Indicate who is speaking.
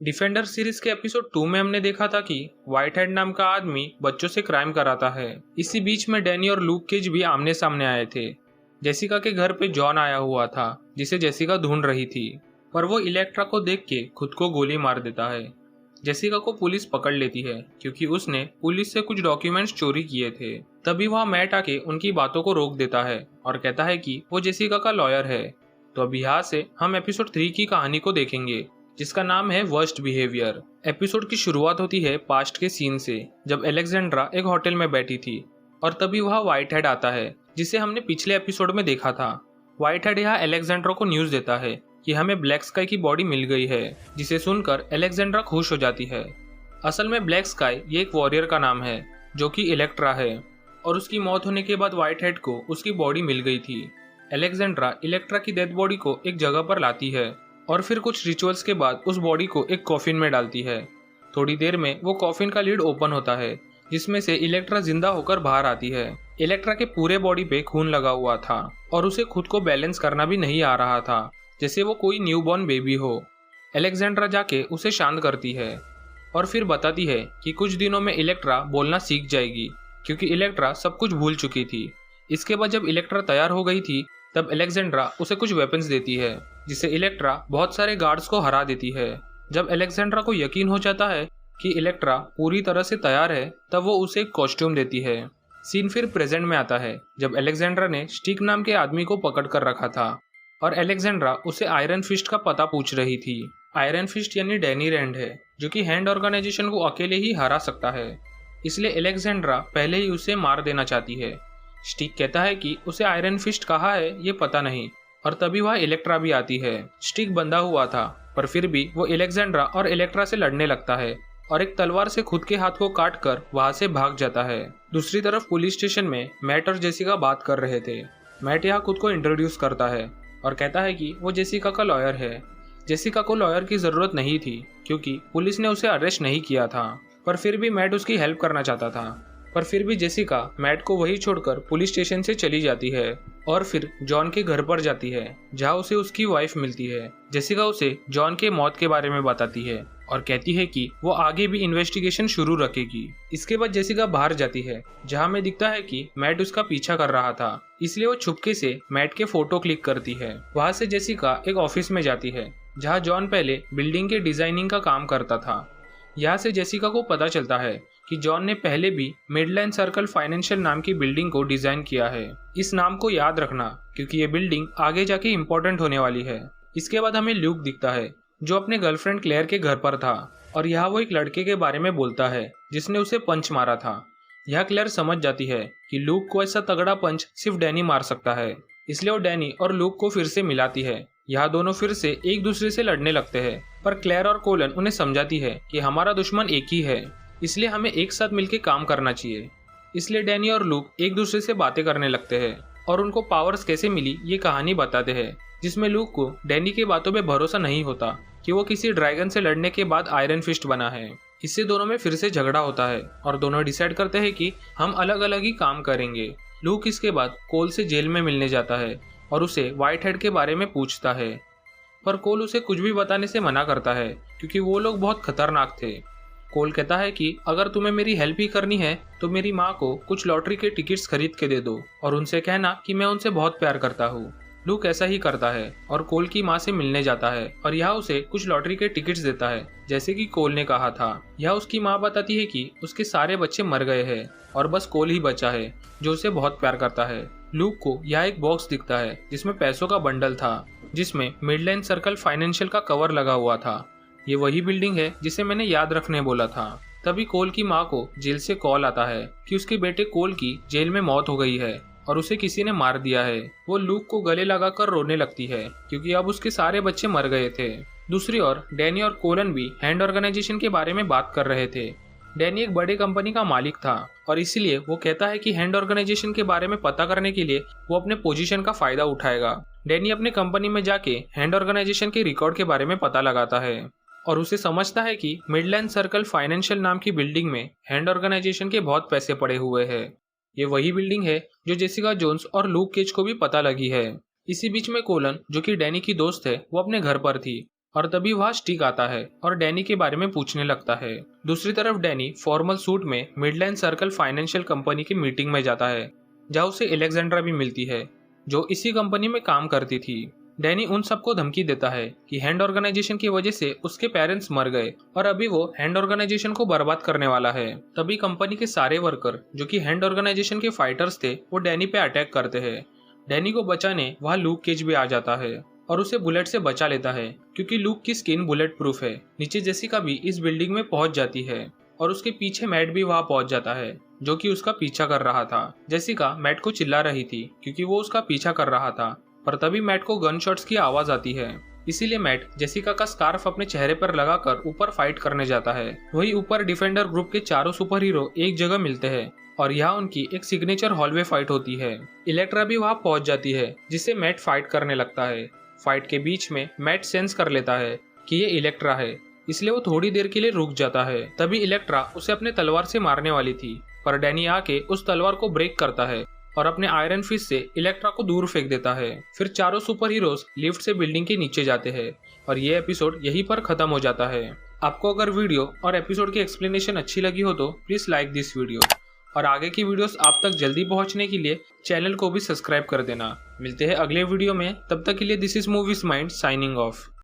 Speaker 1: Defender series के episode 2 में हमने देखा था कि व्हाइट हेड नाम का आदमी बच्चों से क्राइम कराता है। इसी बीच में डैनी और लूक केज भी आमने सामने आए थे। जेसिका के घर पे जॉन आया हुआ था जिसे जेसिका ढूंढ रही थी, पर वो इलेक्ट्रा को देख के खुद को गोली मार देता है। जेसिका को पुलिस पकड़ लेती है क्योंकि उसने पुलिस से कुछ डॉक्यूमेंट्स चोरी किए थे। तभी वहाँ मैट आके उनकी बातों को रोक देता है और कहता है कि वो जेसिका का लॉयर है। तो अब यहाँ से हम एपिसोड 3 की कहानी को देखेंगे, जिसका नाम है वर्स्ट बिहेवियर। एपिसोड की शुरुआत होती है पास्ट के सीन से, जब एलेक्जेंड्रा एक होटल में बैठी थी और तभी वहाँ व्हाइट हेड आता है जिसे हमने पिछले एपिसोड में देखा था। व्हाइट हेड यहाँ एलेक्जेंड्रा को न्यूज देता है कि हमें ब्लैक स्काई की बॉडी मिल गई है, जिसे सुनकर एलेक्जेंड्रा खुश हो जाती है। असल में ब्लैक स्काई ये एक वॉरियर का नाम है जो कि इलेक्ट्रा है, और उसकी मौत होने के बाद व्हाइट हेड को उसकी बॉडी मिल गई थी। एलेक्जेंड्रा इलेक्ट्रा की डेड बॉडी को एक जगह पर लाती है और फिर कुछ रिचुअल्स के बाद उस बॉडी को एक कॉफिन में डालती है। थोड़ी देर में वो कॉफिन का लीड ओपन होता है जिसमें से इलेक्ट्रा जिंदा होकर बाहर आती है। इलेक्ट्रा के पूरे बॉडी पे खून लगा हुआ था और उसे खुद को बैलेंस करना भी नहीं आ रहा था, जैसे वो कोई न्यूबॉर्न बेबी हो। एलेक्जेंड्रा जाके उसे शांत करती है और फिर बताती है कि कुछ दिनों में इलेक्ट्रा बोलना सीख जाएगी क्योंकि इलेक्ट्रा सब कुछ भूल चुकी थी। इसके बाद जब इलेक्ट्रा तैयार हो गई थी तब एलेक्जेंड्रा उसे कुछ वेपन्स देती है, जिससे इलेक्ट्रा बहुत सारे गार्ड्स को हरा देती है। जब एलेक्जेंड्रा को यकीन हो जाता है कि इलेक्ट्रा पूरी तरह से तैयार है तब वो उसे एक कॉस्ट्यूम देती है। सीन फिर प्रेजेंट में आता है जब एलेक्जेंड्रा ने स्टिक नाम के आदमी को पकड़ कर रखा था और एलेक्जेंड्रा उसे आयरन फिस्ट का पता पूछ रही थी। आयरन फिस्ट यानी डैनी रैंड है जो कि हैंड ऑर्गेनाइजेशन को अकेले ही हरा सकता है, इसलिए एलेक्जेंड्रा पहले ही उसे मार देना चाहती है। स्टिक कहता है कि उसे आयरन फिस्ट कहाँ है ये पता नहीं, और तभी वह इलेक्ट्रा भी आती है। स्टिक बंधा हुआ था पर फिर भी वो एलेक्जेंड्रा और इलेक्ट्रा से लड़ने लगता है और एक तलवार से खुद के हाथ को काट कर वहां से भाग जाता है। दूसरी तरफ पुलिस स्टेशन में मैट और जेसिका बात कर रहे थे। मैट यहाँ खुद को इंट्रोड्यूस करता है और कहता है कि वो जेसिका का लॉयर है। जेसिका को लॉयर की जरूरत नहीं थी क्योंकि पुलिस ने उसे अरेस्ट नहीं किया था, पर फिर भी मैट उसकी हेल्प करना चाहता था। पर फिर भी जेसिका मैट को वही छोड़कर पुलिस स्टेशन से चली जाती है और फिर जॉन के घर पर जाती है जहां उसे उसकी वाइफ मिलती है। जेसिका उसे जॉन के मौत के बारे में बताती है और कहती है कि वो आगे भी इन्वेस्टिगेशन शुरू रखेगी। इसके बाद जेसिका बाहर जाती है जहां में दिखता है कि मैट उसका पीछा कर रहा था, इसलिए वो छुपके से मैट के फोटो क्लिक करती है। वहां से जेसिका एक ऑफिस में जाती है जहाँ जॉन पहले बिल्डिंग के डिजाइनिंग का काम करता था। यहाँ से जेसिका को पता चलता है कि जॉन ने पहले भी मिडलैंड सर्कल फाइनेंशियल नाम की बिल्डिंग को डिजाइन किया है। इस नाम को याद रखना क्योंकि ये बिल्डिंग आगे जाके इम्पोर्टेंट होने वाली है। इसके बाद हमें ल्यूक दिखता है जो अपने गर्लफ्रेंड क्लेयर के घर पर था और यहाँ वो एक लड़के के बारे में बोलता है जिसने उसे पंच मारा था। यह क्लेयर समझ जाती है कि लूक को ऐसा तगड़ा पंच सिर्फ डैनी मार सकता है, इसलिए वो डैनी और लूक को फिर से मिलाती है। यहाँ दोनों फिर से एक दूसरे से लड़ने लगते हैं, पर क्लेयर और कोलन उन्हें समझाती है कि हमारा दुश्मन एक ही है, इसलिए हमें एक साथ मिलकर काम करना चाहिए। इसलिए डैनी और लूक एक दूसरे से बातें करने लगते हैं और उनको पावर्स कैसे मिली ये कहानी बताते हैं, जिसमें लूक को डैनी की बातों पे भरोसा नहीं होता कि वो किसी ड्रैगन से लड़ने के बाद आयरन फिस्ट बना है। इससे दोनों में फिर से झगड़ा होता है और दोनों डिसाइड करते हैं कि हम अलग अलग ही काम करेंगे। लूक इसके बाद कोल से जेल में मिलने जाता है और उसे व्हाइट हेड के बारे में पूछता है, पर कोल उसे कुछ भी बताने से मना करता है क्योंकि वो लोग बहुत खतरनाक थे। कोल कहता है कि अगर तुम्हें मेरी हेल्प ही करनी है तो मेरी माँ को कुछ लॉटरी के टिकट्स खरीद के दे दो और उनसे कहना कि मैं उनसे बहुत प्यार करता हूँ। लूक ऐसा ही करता है और कोल की माँ से मिलने जाता है और यह उसे कुछ लॉटरी के टिकट्स देता है जैसे कि कोल ने कहा था। यह उसकी माँ बताती है कि उसके सारे बच्चे मर गए हैं और बस कोल ही बचा है जो उसे बहुत प्यार करता है। लूक को यह एक बॉक्स दिखता है जिसमें पैसों का बंडल था जिसमें मिडलैंड सर्कल फाइनेंशियल का कवर लगा हुआ था। ये वही बिल्डिंग है जिसे मैंने याद रखने बोला था। तभी कोल की माँ को जेल से कॉल आता है कि उसके बेटे कोल की जेल में मौत हो गई है और उसे किसी ने मार दिया है। वो लूक को गले लगाकर रोने लगती है क्योंकि अब उसके सारे बच्चे मर गए थे। दूसरी ओर डैनी और कोलन भी हैंड ऑर्गेनाइजेशन के बारे में बात कर रहे थे। डैनी एक बड़े कंपनी का मालिक था और इसलिए वो कहता है कि हैंड ऑर्गेनाइजेशन के बारे में पता करने के लिए वो अपने पोजीशन का फायदा उठाएगा। डैनी अपने कंपनी में जाके हैंड ऑर्गेनाइजेशन के रिकॉर्ड के बारे में पता लगाता है और उसे समझता है कि मिडलैंड सर्कल फाइनेंशियल नाम की बिल्डिंग में हैंड ऑर्गेनाइजेशन के बहुत पैसे पड़े हुए हैं। ये वही बिल्डिंग है जो जेसिका जोन्स और लूक केज को भी पता लगी है। इसी बीच में कोलन जो कि डैनी की दोस्त है वो अपने घर पर थी और तभी वहाँ स्टिक आता है और डैनी के बारे में पूछने लगता है। दूसरी तरफ डैनी फॉर्मल सूट में मिडलैंड सर्कल फाइनेंशियल कंपनी की मीटिंग में जाता है, जहाँ उसे एलेक्जेंड्रा भी मिलती है, जो इसी कंपनी में काम करती थी। डैनी उन सबको धमकी देता है कि हैंड ऑर्गेनाइजेशन की वजह से उसके पेरेंट्स मर गए और अभी वो हैंड ऑर्गेनाइजेशन को बर्बाद करने वाला है। तभी कंपनी के सारे वर्कर जो कि हैंड ऑर्गेनाइजेशन के फाइटर्स थे, वो डैनी पे अटैक करते हैं। डैनी को बचाने वहाँ लूक केज भी आ जाता है और उसे बुलेट से बचा लेता है, क्योंकि लूक की स्किन बुलेट प्रूफ है। नीचे जेसिका भी इस बिल्डिंग में पहुंच जाती है और उसके पीछे मैट भी वहां पहुंच जाता है, जो कि उसका पीछा कर रहा था। जेसिका मैट को चिल्ला रही थी क्योंकि वो उसका पीछा कर रहा था, पर तभी मैट को गन शॉट्स की आवाज आती है। इसीलिए मैट जेसिका का स्कार्फ अपने चेहरे पर लगाकर ऊपर फाइट करने जाता है। वही ऊपर डिफेंडर ग्रुप के चारों सुपर हीरो एक जगह मिलते हैं और यहाँ उनकी एक सिग्नेचर हॉलवे फाइट होती है। इलेक्ट्रा भी वहां पहुंच जाती है, जिससे मैट फाइट करने लगता है। फाइट के बीच में मैट सेंस कर लेता है कि ये इलेक्ट्रा है, इसलिए वो थोड़ी देर के लिए रुक जाता है। तभी इलेक्ट्रा उसे अपने तलवार से मारने वाली थी, पर डैनी आके उस तलवार को ब्रेक करता है और अपने आयरन फिस्ट से इलेक्ट्रा को दूर फेंक देता है। फिर चारों सुपर हीरोज लिफ्ट से बिल्डिंग के नीचे जाते हैं और ये एपिसोड यहीं पर खत्म हो जाता है। आपको अगर वीडियो और एपिसोड की एक्सप्लेनेशन अच्छी लगी हो तो प्लीज लाइक दिस वीडियो, और आगे की वीडियोस आप तक जल्दी पहुंचने के लिए चैनल को भी सब्सक्राइब कर देना। मिलते हैं अगले वीडियो में, तब तक के लिए this is movies mind signing off.